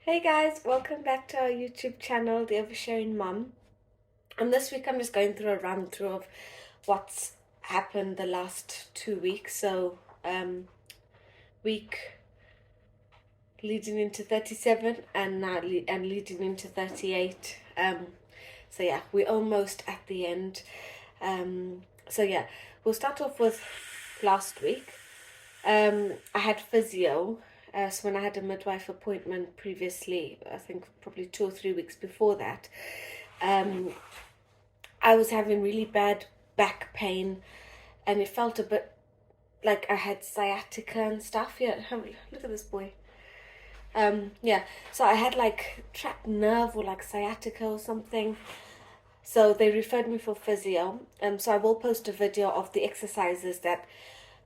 Hey guys, welcome back to our YouTube channel, The Oversharing Mum. And this week I'm just going through a run through of what's happened the last 2 weeks. So, week leading into 37 and now leading into 38. So yeah, we're almost at the end. So yeah, we'll start off with last week. I had physio. So when I had a midwife appointment previously, I think probably 2 or 3 weeks before that, I was having really bad back pain, and it felt a bit like I had sciatica and stuff. Yeah, look at this boy. Yeah, so I had like trapped nerve or like sciatica or something. So they referred me for physio. So I will post a video of the exercises that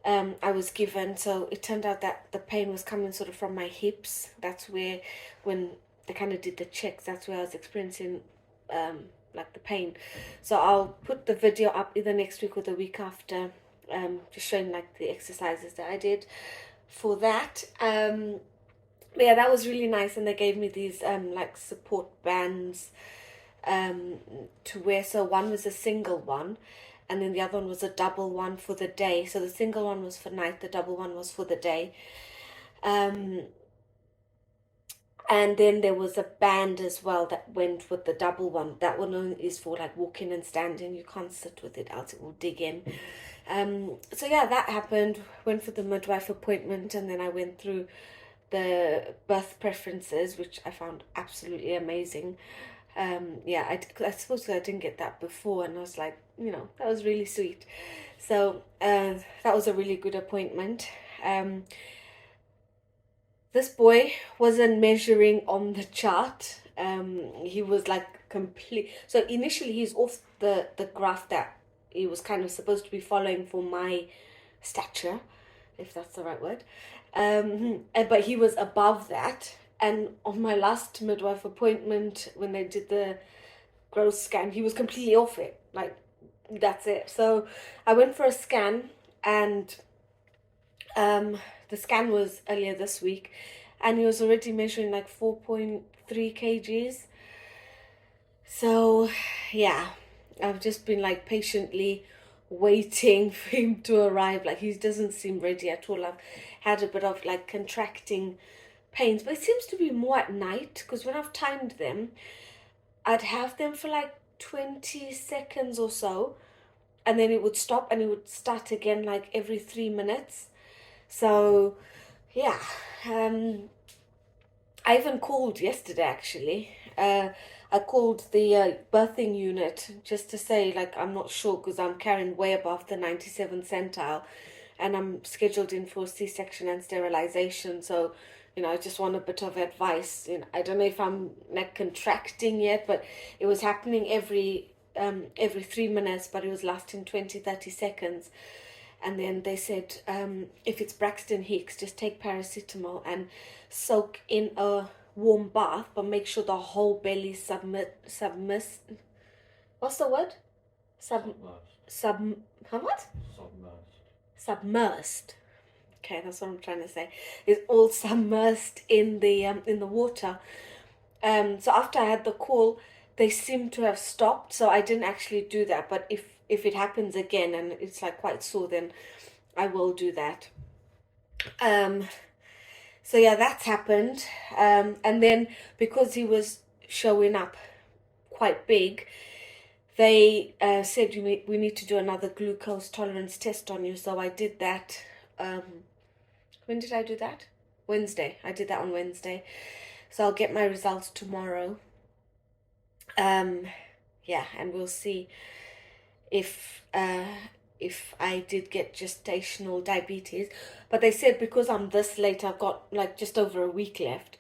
I was given. So it turned out that the pain was coming sort of from my hips. That's where, when they kind of did the checks, that's where I was experiencing like the pain. So I'll put the video up either next week or the week after, just showing like the exercises that I did for that. But yeah, that was really nice, and they gave me these like support bands to wear. So one was a single one, and then the other one was a double one for the day. So the single one was for night, the double one was for the day. And then there was a band as well that went with the double one. That one only is for like walking and standing. You can't sit with it, else it will dig in. So yeah, that happened. Went for the midwife appointment, and then I went through the birth preferences, which I found absolutely amazing. Yeah, I suppose I didn't get that before, and I was like, that was really sweet. So that was a really good appointment. This boy wasn't measuring on the chart. He was like complete. So initially, he's off the graph that he was kind of supposed to be following for my stature, if that's the right word. But he was above that. And on my last midwife appointment, when they did the growth scan, he was completely off it. Like, that's it. So I went for a scan, and the scan was earlier this week, and he was already measuring like 4.3 kgs. So, yeah, I've just been like patiently waiting for him to arrive. Like, he doesn't seem ready at all. I've had a bit of like contracting pains, but it seems to be more at night, because when I've timed them, I'd have them for like 20 seconds or so, and then it would stop and it would start again like every 3 minutes. So, yeah, I even called yesterday actually. I called the birthing unit just to say, like, I'm not sure because I'm carrying way above the 97th centile, and I'm scheduled in for C-section and sterilization. So, I just want a bit of advice. I don't know if I'm like contracting yet, but it was happening every 3 minutes, but it was lasting 20, 30 seconds. And then they said, if it's Braxton Hicks, just take paracetamol and soak in a warm bath, but make sure the whole belly submerged. What's the word? Sub sub how what? Submersed. Okay, that's what I'm trying to say. It's all submersed in the water. So after I had the call, they seem to have stopped. So I didn't actually do that. But if it happens again and it's like quite sore, then I will do that. So yeah, that's happened. And then because he was showing up quite big, they said we need to do another glucose tolerance test on you. So I did that. When did I do that? Wednesday. I did that on Wednesday. So I'll get my results tomorrow. Yeah, and we'll see if I did get gestational diabetes. But they said because I'm this late, I've got like just over a week left.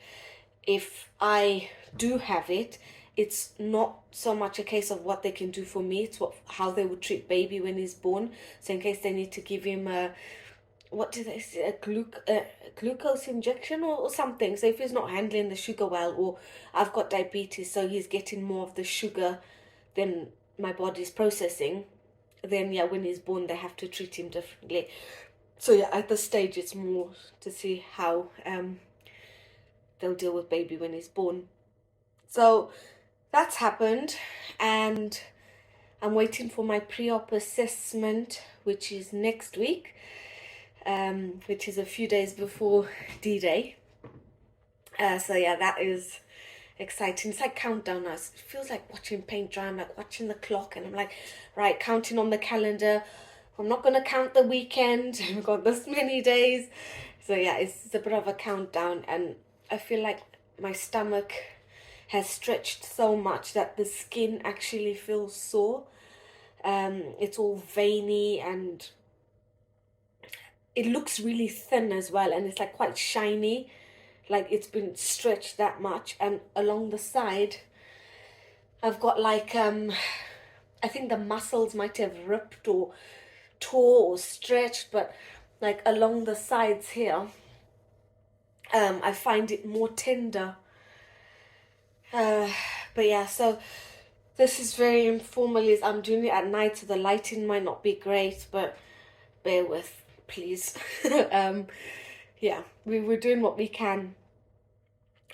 If I do have it, it's not so much a case of what they can do for me, it's how they would treat baby when he's born. So in case they need to give him what do they say, a glucose injection or something. So if he's not handling the sugar well, or I've got diabetes, so he's getting more of the sugar than my body's processing, then yeah, when he's born, they have to treat him differently. So yeah, at this stage, it's more to see how they'll deal with baby when he's born. So that's happened, and I'm waiting for my pre-op assessment, which is next week, which is a few days before D-Day. So yeah, that is exciting. It's like countdown now. It feels like watching paint dry. I'm like watching the clock, and I'm like, right, counting on the calendar. I'm not gonna count the weekend. I've got this many days. So yeah, it's a bit of a countdown, and I feel like my stomach has stretched so much that the skin actually feels sore. It's all veiny, and it looks really thin as well, and it's like quite shiny, like it's been stretched that much. And along the side I've got like I think the muscles might have ripped or tore or stretched, but like along the sides here, I find it more tender. uh, but yeah, so this is very informal. Is I'm doing it at night, so the lighting might not be great, but bear with, please. Yeah, we're doing what we can.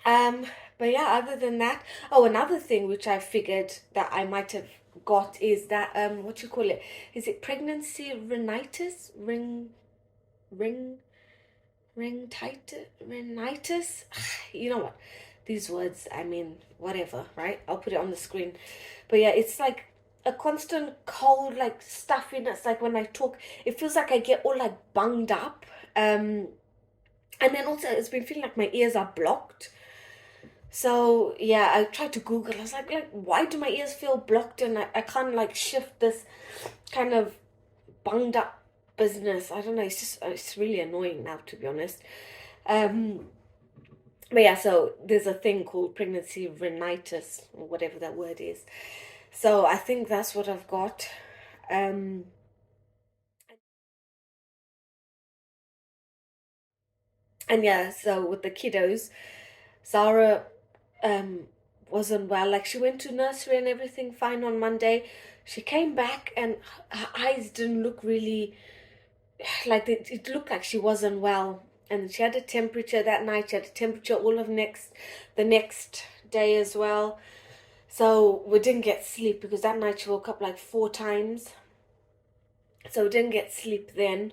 Um, but yeah, other than that, oh, another thing which I figured that I might have got is that what you call it? Is it pregnancy rhinitis? Ring rhinitis? You know what? These words, I mean, whatever, right? I'll put it on the screen. But yeah, it's like a constant cold, like stuffiness. Like when I talk, it feels like I get all like bunged up. And then also it's been feeling like my ears are blocked. So yeah, I tried to Google. I was like, why do my ears feel blocked, and I can't like shift this kind of bunged up business. I don't know. It's really annoying now, to be honest. Um, but yeah, so there's a thing called pregnancy rhinitis or whatever that word is. So I think that's what I've got. Um, and yeah, so with the kiddos, Zara um wasn't well. Like she went to nursery and everything fine on Monday. She came back and her eyes didn't look really like it looked like she wasn't well. And she had a temperature that night. She had a temperature all of the next day as well. So we didn't get sleep because that night she woke up like 4 times. So we didn't get sleep then.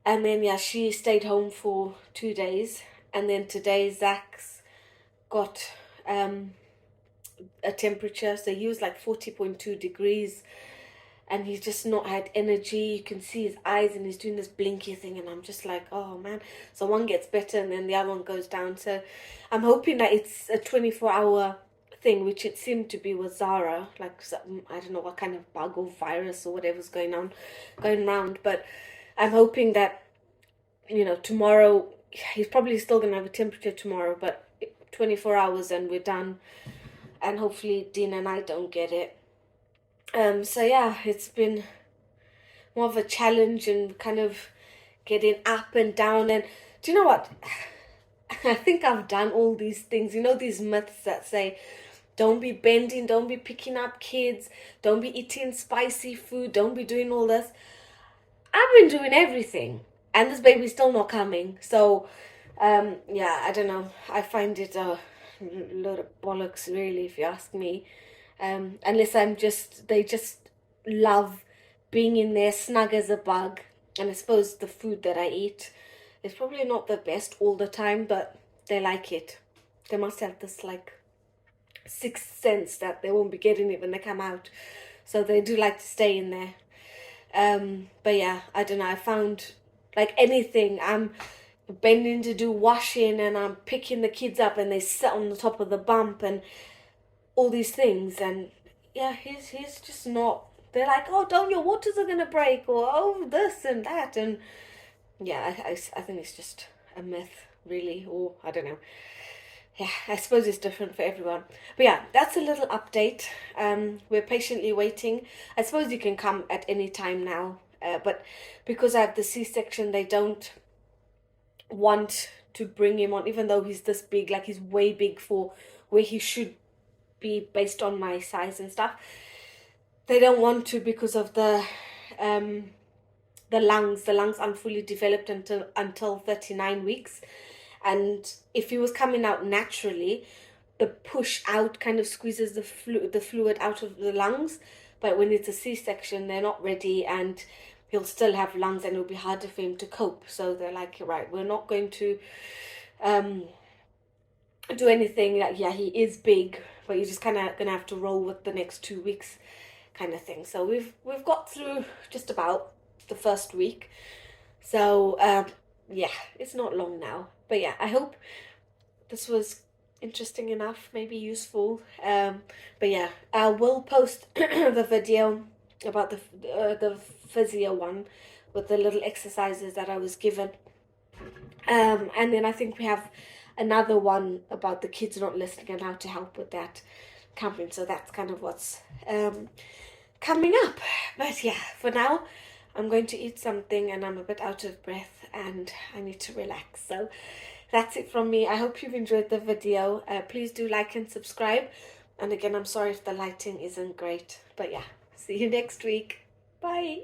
And then yeah, she stayed home for 2 days. And then today Zach's got a temperature, so he was like 40.2 degrees, and he's just not had energy. You can see his eyes, and he's doing this blinky thing, and I'm just like, oh man. So one gets better and then the other one goes down. So I'm hoping that it's a 24-hour thing, which it seemed to be with Zara. Like I don't know what kind of bug or virus or whatever's going around, but I'm hoping that tomorrow he's probably still gonna have a temperature tomorrow, but 24 hours and we're done, and hopefully Dean and I don't get it. So yeah, it's been more of a challenge and kind of getting up and down. And do you know what? I think I've done all these things. These myths that say don't be bending, don't be picking up kids, don't be eating spicy food, don't be doing all this. I've been doing everything, and this baby's still not coming. So, yeah, I don't know. I find it a load of bollocks, really, if you ask me. Unless they just love being in there snug as a bug. And I suppose the food that I eat is probably not the best all the time, but they like it. They must have this like sixth sense that they won't be getting it when they come out. So they do like to stay in there. But yeah, I don't know. I found like anything, I'm bending to do washing and I'm picking the kids up and they sit on the top of the bump and all these things. And yeah, he's just not. They're like, oh, don't your waters are gonna break, or oh, this and that. And yeah, I think it's just a myth, really, or I don't know. Yeah, I suppose it's different for everyone. But yeah, that's a little update. We're patiently waiting. I suppose you can come at any time now, but because I have the C-section, they don't want to bring him on, even though he's this big. Like he's way big for where he should be based on my size and stuff. They don't want to because of the lungs. The lungs aren't fully developed until 39 weeks. and if he was coming out naturally, the push out kind of squeezes the fluid out of the lungs. But when it's a C-section, they're not ready, and he'll still have lungs, and it'll be harder for him to cope. So they're like, right, we're not going to do anything. Like, yeah, he is big, but you're just kind of gonna have to roll with the next 2 weeks, kind of thing. So we've got through just about the first week. So yeah, it's not long now. But yeah, I hope this was interesting enough, maybe useful. But yeah, I will post the video about the physio one with the little exercises that I was given. And then I think we have another one about the kids not listening and how to help with that coming. So that's kind of what's coming up. But yeah, for now, I'm going to eat something, and I'm a bit out of breath and I need to relax. So that's it from me. I hope you've enjoyed the video. Please do like and subscribe. And again, I'm sorry if the lighting isn't great. But yeah, see you next week. Bye.